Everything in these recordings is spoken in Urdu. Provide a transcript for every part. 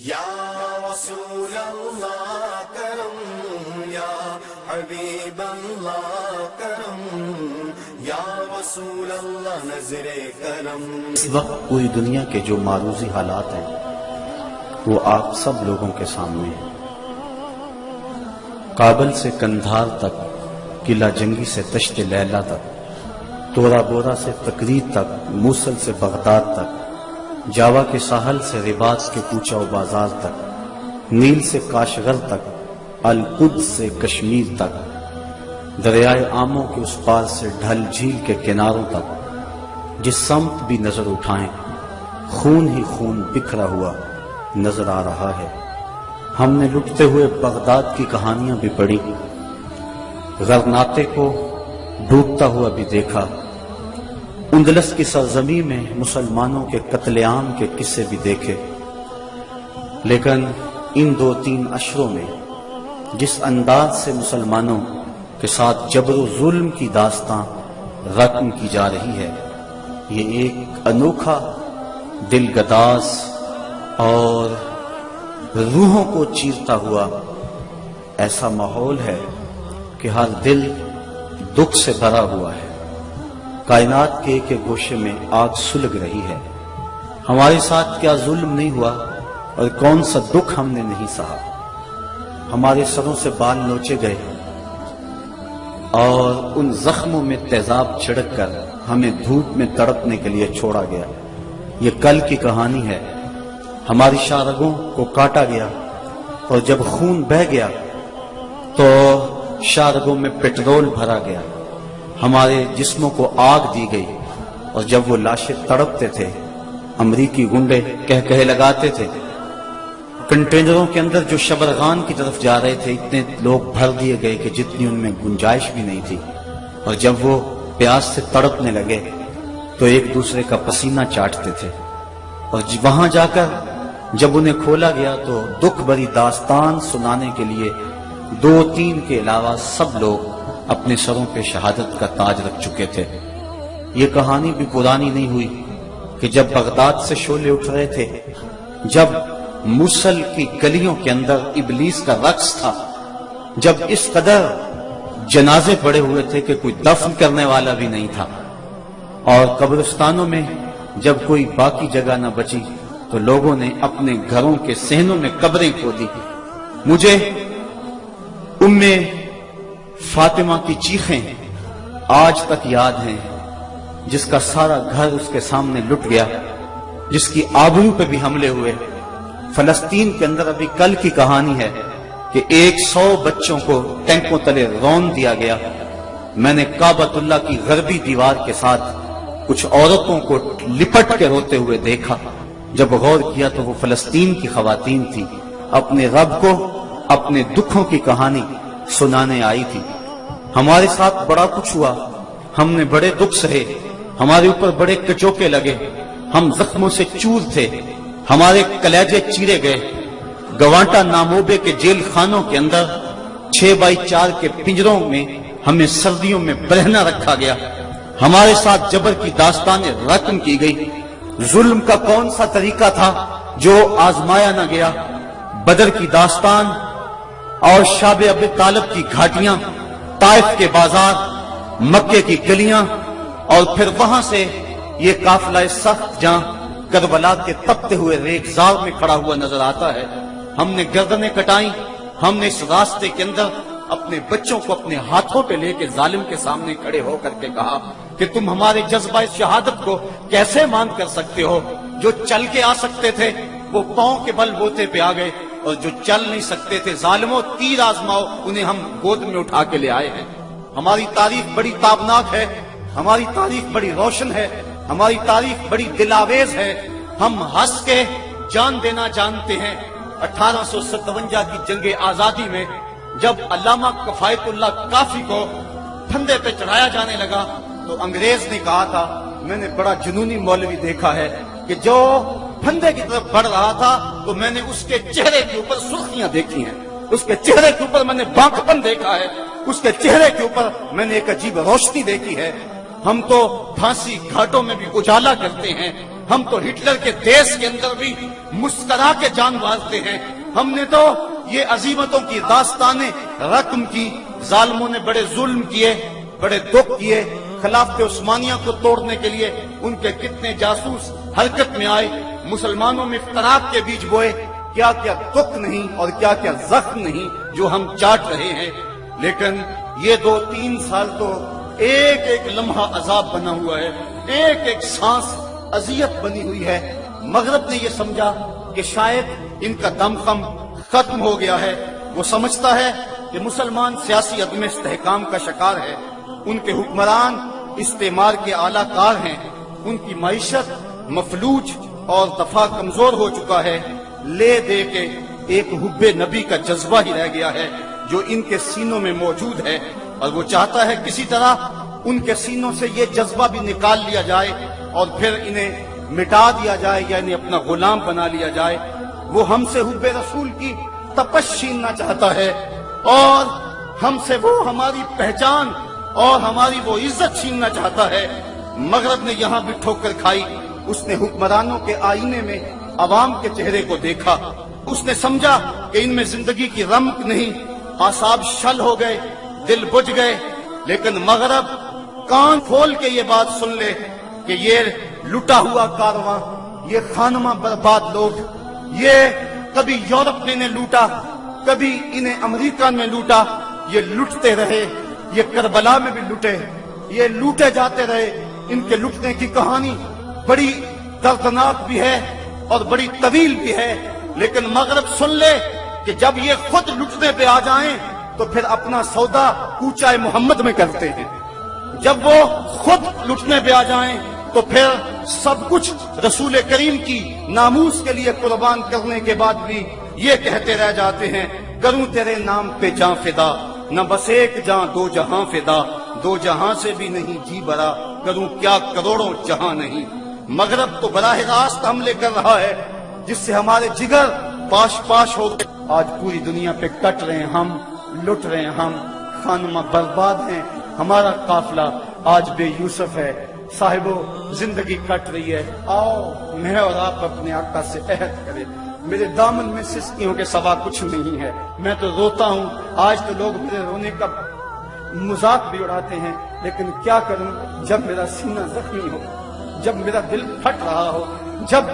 یا رسول اللہ کرم، یا حبیب اللہ کرم، یا رسول اللہ نظر کرم۔ اس وقت پوری دنیا کے جو معروضی حالات ہیں وہ آپ سب لوگوں کے سامنے ہیں۔ کابل سے کندھار تک، قلعہ جنگی سے تشت لیلا تک، تورا بورا سے تقریر تک، موصل سے بغداد تک، جاوا کے ساحل سے رباط کے کوچہ و بازار تک، نیل سے کاشغر تک، القدس سے کشمیر تک، دریائے آموں کے اس پار سے ڈھل جھیل کے کناروں تک، جس سمت بھی نظر اٹھائیں خون ہی خون بکھرا ہوا نظر آ رہا ہے۔ ہم نے لٹتے ہوئے بغداد کی کہانیاں بھی پڑھی، غرناطے کو ڈوبتا ہوا بھی دیکھا، اندلس کی سرزمین میں مسلمانوں کے قتل عام کے قصے بھی دیکھے، لیکن ان 2-3 اشروں میں جس انداز سے مسلمانوں کے ساتھ جبر و ظلم کی داستاں رقم کی جا رہی ہے، یہ ایک انوکھا، دل گداز اور روحوں کو چیرتا ہوا ایسا ماحول ہے کہ ہر دل دکھ سے بھرا ہوا ہے۔ کائنات کے ایک گوشے میں آگ سلگ رہی ہے۔ ہمارے ساتھ کیا ظلم نہیں ہوا اور کون سا دکھ ہم نے نہیں سہا۔ ہمارے سروں سے بال نوچے گئے اور ان زخموں میں تیزاب چھڑک کر ہمیں دھوپ میں تڑپنے کے لیے چھوڑا گیا۔ یہ کل کی کہانی ہے۔ ہماری شارگوں کو کاٹا گیا اور جب خون بہہ گیا تو شارگوں میں پٹرول بھرا گیا، ہمارے جسموں کو آگ دی گئی، اور جب وہ لاشیں تڑپتے تھے امریکی گنڈے کہہ لگاتے تھے۔ کنٹینروں کے اندر جو شبرغان کی طرف جا رہے تھے اتنے لوگ بھر دیے گئے کہ جتنی ان میں گنجائش بھی نہیں تھی، اور جب وہ پیاس سے تڑپنے لگے تو ایک دوسرے کا پسینہ چاٹتے تھے، اور وہاں جا کر جب انہیں کھولا گیا تو دکھ بھری داستان سنانے کے لیے 2-3 کے علاوہ سب لوگ اپنے سروں پہ شہادت کا تاج رکھ چکے تھے۔ یہ کہانی بھی پرانی نہیں ہوئی کہ جب بغداد سے شعلے اٹھ رہے تھے، جب موصل کی گلیوں کے اندر ابلیس کا رقص تھا، جب اس قدر جنازے پڑے ہوئے تھے کہ کوئی دفن کرنے والا بھی نہیں تھا، اور قبرستانوں میں جب کوئی باقی جگہ نہ بچی تو لوگوں نے اپنے گھروں کے صحنوں میں قبریں کھودی۔ مجھے ام فاطمہ کی چیخیں آج تک یاد ہیں، جس کا سارا گھر اس کے سامنے لٹ گیا، جس کی آبرو پہ بھی حملے ہوئے۔ فلسطین کے اندر ابھی کل کی کہانی ہے کہ 100 بچوں کو ٹینکوں تلے رون دیا گیا۔ میں نے کعبۃ اللہ کی غربی دیوار کے ساتھ کچھ عورتوں کو لپٹ کے روتے ہوئے دیکھا۔ جب غور کیا تو وہ فلسطین کی خواتین تھی، اپنے رب کو اپنے دکھوں کی کہانی سنانے آئی تھی۔ ہمارے ساتھ بڑا کچھ ہوا، ہم نے بڑے دکھ سہے، ہمارے اوپر بڑے کچوکے لگے، ہم زخموں سے چور تھے، ہمارے کلیجے چیرے گئے۔ گوانٹا ناموبے کے جیل خانوں کے اندر 6x4 کے پنجروں میں ہمیں سردیوں میں برہنہ رکھا گیا۔ ہمارے ساتھ جبر کی داستانیں رقم کی گئی۔ ظلم کا کون سا طریقہ تھا جو آزمایا نہ گیا؟ بدر کی داستان اور شاب ابی طالب کی گھاٹیاں، طائف کے بازار، مکے کی گلیاں، اور پھر وہاں سے یہ قافلہ سخت جہاں کربلا کے تپتے ہوئے ریگزار میں کھڑا ہوا نظر آتا ہے۔ ہم نے گردنیں کٹائیں، ہم نے اس راستے کے اندر اپنے بچوں کو اپنے ہاتھوں پہ لے کے ظالم کے سامنے کھڑے ہو کر کے کہا کہ تم ہمارے جذبہ شہادت کو کیسے مان کر سکتے ہو؟ جو چل کے آ سکتے تھے وہ پاؤں کے بل بوتے پہ آ گئے، اور جو چل نہیں سکتے تھے ظالموں تیر آزماؤ، انہیں ہم گود میں اٹھا کے لے آئے ہیں۔ ہماری تاریخ بڑی تابناک ہے، ہماری تاریخ بڑی روشن ہے، ہماری تاریخ بڑی دلاویز ہے۔ ہم ہنس کے جان دینا جانتے ہیں۔ 1857 کی جنگ آزادی میں جب علامہ کفایت اللہ کافی کو پھندے پہ چڑھایا جانے لگا تو انگریز نے کہا تھا، میں نے بڑا جنونی مولوی دیکھا ہے کہ جو پھندے کی طرف بڑھ رہا تھا تو میں نے اس کے چہرے کے اوپر سرخیاں دیکھی ہیں، اس کے چہرے کے اوپر میں نے بانکپن دیکھا ہے، اس کے چہرے کے اوپر میں نے ایک عجیب روشنی دیکھی ہے۔ ہم تو پھانسی گھاٹوں میں بھی اجالا کرتے ہیں، ہم تو ہٹلر کے دیش کے اندر بھی مسکرا کے جان بازتے ہیں. ہم نے تو یہ عظیمتوں کی داستانیں رقم کی. ظالموں نے بڑے ظلم کیے, بڑے دکھ کیے. خلافت عثمانیہ کو توڑنے کے لیے ان کے کتنے جاسوس حرکت میں آئے, مسلمانوں میں افتراق کے بیج بوئے. کیا کیا دکھ نہیں اور کیا کیا زخم نہیں جو ہم چاٹ رہے ہیں. لیکن یہ 2-3 سال تو ایک ایک لمحہ عذاب بنا ہوا ہے, ایک ایک سانس اذیت بنی ہوئی ہے. مغرب نے یہ سمجھا کہ شاید ان کا دم خم ختم ہو گیا ہے. وہ سمجھتا ہے کہ مسلمان سیاسی عدم استحکام کا شکار ہے, ان کے حکمران استعمار کے اعلی کار ہیں, ان کی معیشت مفلوج اور دفاع کمزور ہو چکا ہے. لے دے کے ایک حب نبی کا جذبہ ہی رہ گیا ہے جو ان کے سینوں میں موجود ہے, اور وہ چاہتا ہے کسی طرح ان کے سینوں سے یہ جذبہ بھی نکال لیا جائے اور پھر انہیں مٹا دیا جائے یا انہیں اپنا غلام بنا لیا جائے. وہ ہم سے حب رسول کی تپش چھیننا چاہتا ہے اور ہم سے وہ ہماری پہچان اور ہماری وہ عزت چھیننا چاہتا ہے. مغرب نے یہاں بھی ٹھوکر کھائی. اس نے حکمرانوں کے آئینے میں عوام کے چہرے کو دیکھا. اس نے سمجھا کہ ان میں زندگی کی رمق نہیں, اعصاب شل ہو گئے, دل بجھ گئے. لیکن مغرب کان کھول کے یہ بات سن لے کہ یہ لٹا ہوا کارواں, یہ خانمہ برباد لوگ, یہ کبھی یورپ نے انہیں لوٹا, کبھی انہیں امریکہ میں لوٹا, یہ لٹتے رہے, یہ کربلا میں بھی لٹے, یہ لوٹے جاتے رہے. ان کے لٹنے کی کہانی بڑی دردناک بھی ہے اور بڑی طویل بھی ہے. لیکن مغرب سن لے کہ جب یہ خود لٹنے پہ آ جائیں تو پھر اپنا سودا اونچائے محمد میں کرتے ہیں. جب وہ خود لٹنے پہ آ جائیں تو پھر سب کچھ رسول کریم کی ناموس کے لیے قربان کرنے کے بعد بھی یہ کہتے رہ جاتے ہیں, کروں تیرے نام پہ جاں فدا, نہ بس ایک جاں 2 جہاں فدا, 2 جہاں سے بھی نہیں جی برا, کروں کیا کروڑوں جہاں نہیں. مغرب تو براہ راست حملے کر رہا ہے جس سے ہمارے جگر پاش پاش ہو گئے. آج پوری دنیا پہ کٹ رہے ہیں ہم, لٹ رہے ہیں ہم, خانمہ برباد ہیں. ہمارا قافلہ آج بے یوسف ہے. صاحبو زندگی کٹ رہی ہے, آؤ میں اور آپ اپنے آقا سے عہد کریں. میرے دامن میں سسکیوں کے سوا کچھ نہیں ہے, میں تو روتا ہوں. آج تو لوگ میرے رونے کا مذاق بھی اڑاتے ہیں, لیکن کیا کروں جب میرا سینہ زخمی ہو, جب میرا دل پھٹ رہا ہو, جب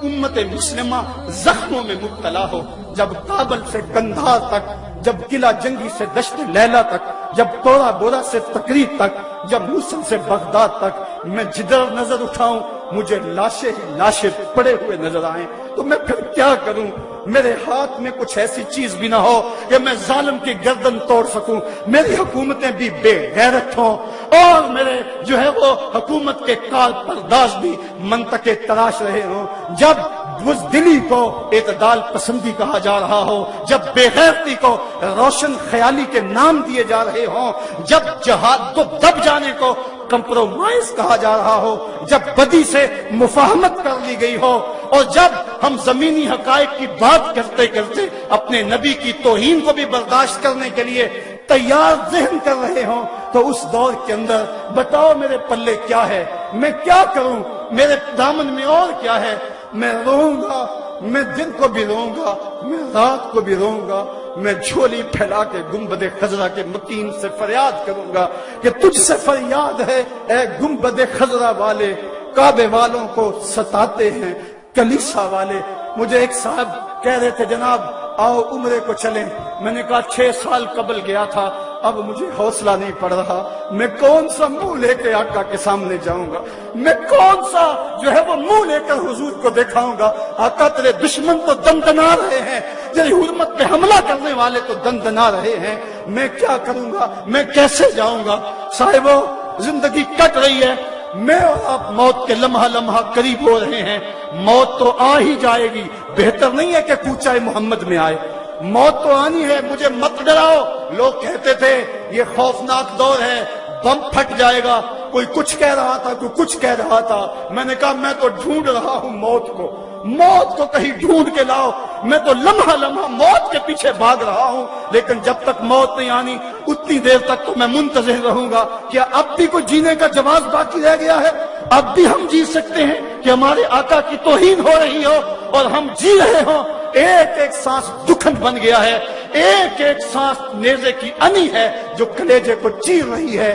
امت مسلمہ زخموں میں مبتلا ہو, جب کابل سے کندھار تک, جب قلعہ جنگی سے دشت لیلا تک, جب تورا بورا سے تقریر تک, جب موصل سے بغداد تک میں جدھر نظر اٹھاؤں مجھے لاشیں ہی لاشیں پڑے ہوئے نظر آئیں, تو میں پھر کیا کروں. میرے ہاتھ میں کچھ ایسی چیز بھی نہ ہو کہ میں ظالم کی گردن توڑ سکوں. میری حکومتیں بھی بے غیرت ہوں اور میرے جو ہے وہ حکومت کے کار پرداز بھی منطقے تراش رہے ہوں. جب بزدلی کو اعتدال پسندی کہا جا رہا ہو, جب بے غیرتی کو روشن خیالی کے نام دیے جا رہے ہوں, جب جہاد کو دب جانے کو کمپرومائز کہا جا رہا ہو, جب بدی سے مفاہمت کر لی گئی ہو, اور جب ہم زمینی حقائق کی بات کرتے کرتے اپنے نبی کی توہین کو بھی برداشت کرنے کے لیے تیار ذہن کر رہے ہوں, تو اس دور کے اندر بتاؤ میرے پلے کیا ہے, میں کیا کروں, میرے دامن میں اور کیا ہے. میں روؤں گا, میں دن کو بھی روؤں گا, میں رات کو بھی روؤں گا. میں جھولی پھیلا کے گنبد خضرا کے متین سے فریاد کروں گا کہ تجھ سے فریاد ہے اے گنبد خضرا والے, کعبے والوں کو ستاتے ہیں کلیسا والے. مجھے ایک صاحب کہہ رہے تھے جناب آؤ عمرے کو چلیں. میں نے کہا 6 سال قبل گیا تھا, اب مجھے حوصلہ نہیں پڑ رہا. میں کون سا منہ لے کے آقا کے سامنے جاؤں گا, میں کون سا جو ہے وہ منہ لے کر حضور کو دکھاؤں گا. آقا تیرے دشمن تو دندنا رہے ہیں, تیری حرمت پہ حملہ کرنے والے تو دندنا رہے ہیں. میں کیا کروں گا, میں کیسے جاؤں گا. صاحبو زندگی کٹ رہی ہے, میں اور آپ موت کے لمحہ لمحہ قریب ہو رہے ہیں. موت تو آ ہی جائے گی, بہتر نہیں ہے کہ کوچہ محمد میں آئے. موت تو آنی ہے, مجھے مت ڈراؤ. لوگ کہتے تھے یہ خوفناک دور ہے, بم پھٹ جائے گا. کوئی کچھ کہہ رہا تھا, کوئی کچھ کہہ رہا تھا. میں نے کہا میں تو ڈھونڈ رہا ہوں موت کو, موت کو کہیں ڈھونڈ کے لاؤ. میں تو لمحہ لمحہ موت کے پیچھے بھاگ رہا ہوں, لیکن جب تک موت نہیں آنی اتنی دیر تک تو میں منتظر رہوں گا. کیا اب بھی کوئی جینے کا جواز باقی رہ گیا ہے؟ اب بھی ہم جی سکتے ہیں کہ ہمارے آقا کی توہین ہو رہی ہو اور ہم جی رہے ہوں. ایک ایک سانس دکھن بن گیا ہے، ایک ایک سانس نیزے کی انی ہے جو کلیجے کو چیر رہی ہے.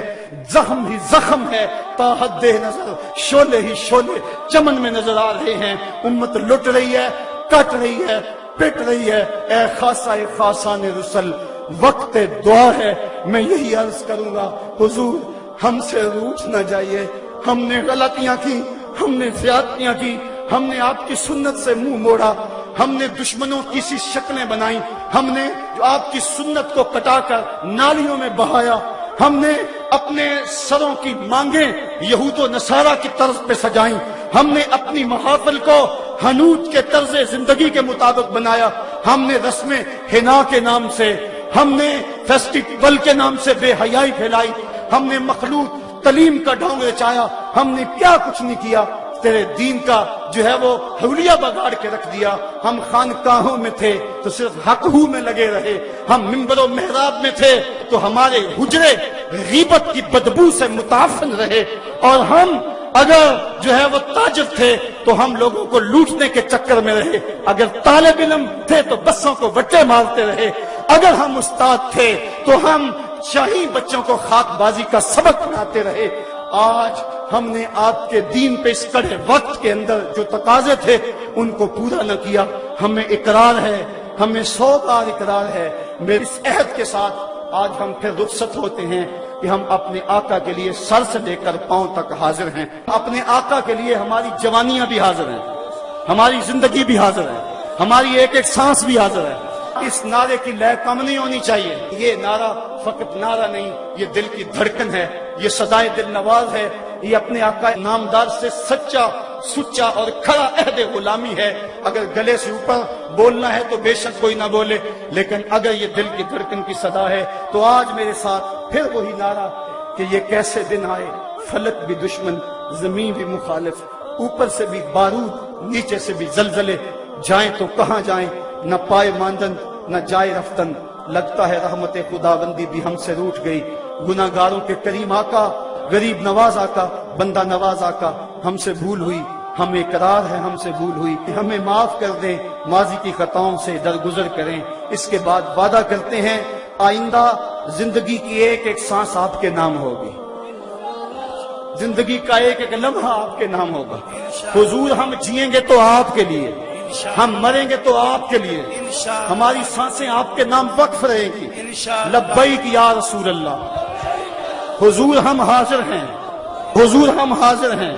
زخم ہی زخم ہے، تا حد نظر شعلے ہی شعلے چمن میں نظر آ رہے ہیں. امت لٹ رہی ہے، کٹ رہی ہے، پٹ رہی ہے. اے خاصہ خاصان رسل، وقت دعا ہے. میں یہی عرض کروں گا، حضور ہم سے روٹھ نہ جائیے. ہم نے غلطیاں کی، ہم نے زیادتیاں کی، ہم نے آپ کی سنت سے منہ موڑا، ہم نے دشمنوں کی سی شکلیں بنائیں، ہم نے جو آپ کی سنت کو کٹا کر نالیوں میں بہایا، ہم نے اپنے سروں کی مانگیں یہود و نصارہ کی طرز پہ سجائیں، ہم نے اپنی محافل کو حنوت کے طرز زندگی کے مطابق بنایا، ہم نے رسمیں حنا کے نام سے، ہم نے فیسٹیول کے نام سے بے حیائی پھیلائی، ہم نے مخلوط تعلیم کا ڈھونگ رچایا، ہم نے کیا کچھ نہیں کیا. تیرے دین کا جو ہے وہ حولیہ بگاڑ کے رکھ دیا. ہم خانقاہوں میں تھے تو صرف حق ہو میں لگے رہے، ہم منبر و محراب میں تھے تو ہمارے حجرے غیبت کی بدبو سے متعفن رہے، اور ہم اگر جو ہے وہ تاجر تھے تو ہم لوگوں کو لوٹنے کے چکر میں رہے، اگر طالب علم تھے تو بسوں کو وٹے مارتے رہے، اگر ہم استاد تھے تو ہم شاہی بچوں کو خاک بازی کا سبق پڑھاتے رہے. آج ہم نے آپ کے دین پہ اس کڑے وقت کے اندر جو تقاضے تھے ان کو پورا نہ کیا. ہمیں اقرار ہے، ہمیں 100 بار اقرار ہے. میرے اس عہد کے ساتھ آج ہم پھر رخصت ہوتے ہیں کہ ہم اپنے آقا کے لیے سر سے لے کر پاؤں تک حاضر ہیں. اپنے آقا کے لیے ہماری جوانیاں بھی حاضر ہیں، ہماری زندگی بھی حاضر ہے، ہماری ایک ایک سانس بھی حاضر ہے. اس نعرے کی لے کم نہیں ہونی چاہیے. یہ نعرہ فقط نعرہ نہیں، یہ دل کی دھڑکن ہے، یہ صدائے دل نواز ہے، یہ اپنے آقا نامدار سے سچا سچا اور کھڑا عہد غلامی ہے. اگر گلے سے اوپر بولنا ہے تو بے شک کوئی نہ بولے، لیکن اگر یہ دل کی دھڑکن کی صدا ہے تو آج میرے ساتھ پھر وہی نعرہ کہ یہ کیسے دن آئے، فلک بھی دشمن، زمین بھی مخالف، اوپر سے بھی بارود، نیچے سے بھی زلزلے، جائیں تو کہاں جائیں، نہ پائے ماندن نہ جائے رفتن. لگتا ہے رحمت خداوندی بھی ہم سے روٹھ گئی. گناہ گاروں کے کریم آقا، غریب نواز آقا، بندہ نواز آقا، ہم سے بھول ہوئی، ہمیں اقرار ہے ہم سے بھول ہوئی. ہمیں معاف کر دیں، ماضی کی خطاؤں سے درگزر کریں. اس کے بعد وعدہ کرتے ہیں آئندہ زندگی کی ایک ایک سانس آپ کے نام ہوگی، زندگی کا ایک ایک لمحہ آپ کے نام ہوگا. حضور ہم جیئیں گے تو آپ کے لیے، ہم مریں گے تو آپ کے لیے، ہماری سانسیں آپ کے نام وقف رہیں گی. لبیک یا رسول اللہ. حضور ہم حاضر ہیں، حضور ہم حاضر ہیں،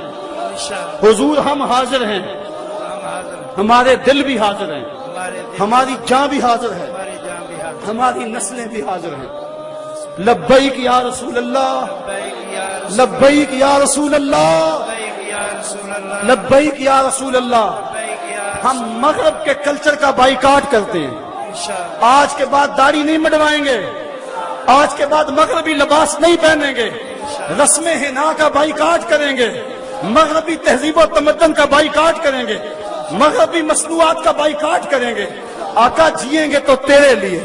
حضور ہم حاضر ہیں. ہمارے دل بھی حاضر ہیں، ہماری جاں بھی حاضر ہے، ہماری نسلیں بھی حاضر ہیں. لبیک یا رسول اللہ، لبیک یا رسول اللہ، لبیک یا رسول اللہ. ہم مغرب کے کلچر کا بائیکاٹ کرتے ہیں. آج کے بعد داڑھی نہیں مڈوائیں گے، آج کے بعد مغربی لباس نہیں پہنیں گے، رسم حنا کا بائیکاٹ کریں گے، مغربی تہذیب و تمدن کا بائیکاٹ کریں گے، مغربی مصنوعات کا بائیکاٹ کریں گے. آقا جیئیں گے تو تیرے لیے،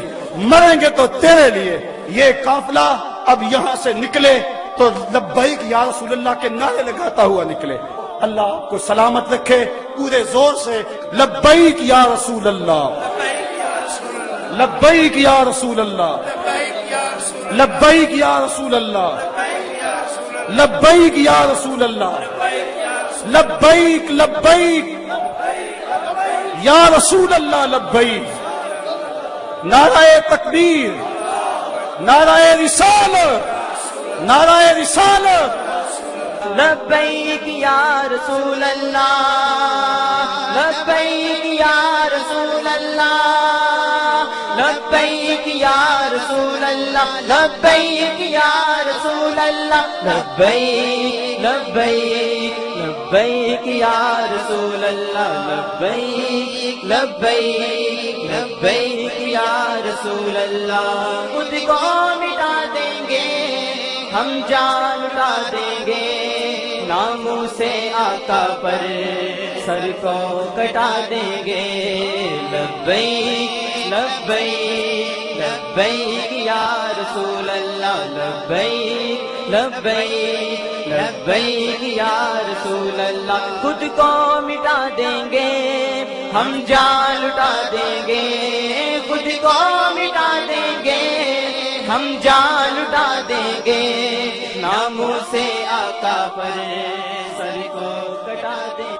مریں گے تو تیرے لیے. یہ قافلہ اب یہاں سے نکلے تو لبیک یا رسول اللہ کے نعرے لگاتا ہوا نکلے. اللہ آپ کو سلامت رکھے. پورے زور سے لبیک یا رسول اللہ، لبیک یا رسول اللہ، لبیک یا رسول اللہ، لبیک یا رسول اللہ، لبیک لبیک یا رسول اللہ، لبیک. نعرہ تکبیر، نعرہ رسالت، نعرہ رسالت. لبیک یا رسول اللہ، لبیک یا رسول اللہ، لبیک یا رسول اللہ، لبیک یا رسول اللہ، لبیک لبیک لبیک یا رسول اللہ، لبیک لبیک لبیک یا رسول اللہ. خود کو مٹا دیں گے، ہم جان لٹا دیں گے، ناموں سے آقا پر سر کو کٹا دیں گے. لبیک لبیک لبیک یا رسول اللہ، لبیک لبیک لبیک یا رسول اللہ. خود کو مٹا دیں گے ہم جان لٹا دیں گے, خود کو مٹا دیں گے ہم جان لٹا دیں گے, ناموں سے آقا پر سر کو کٹا دیں.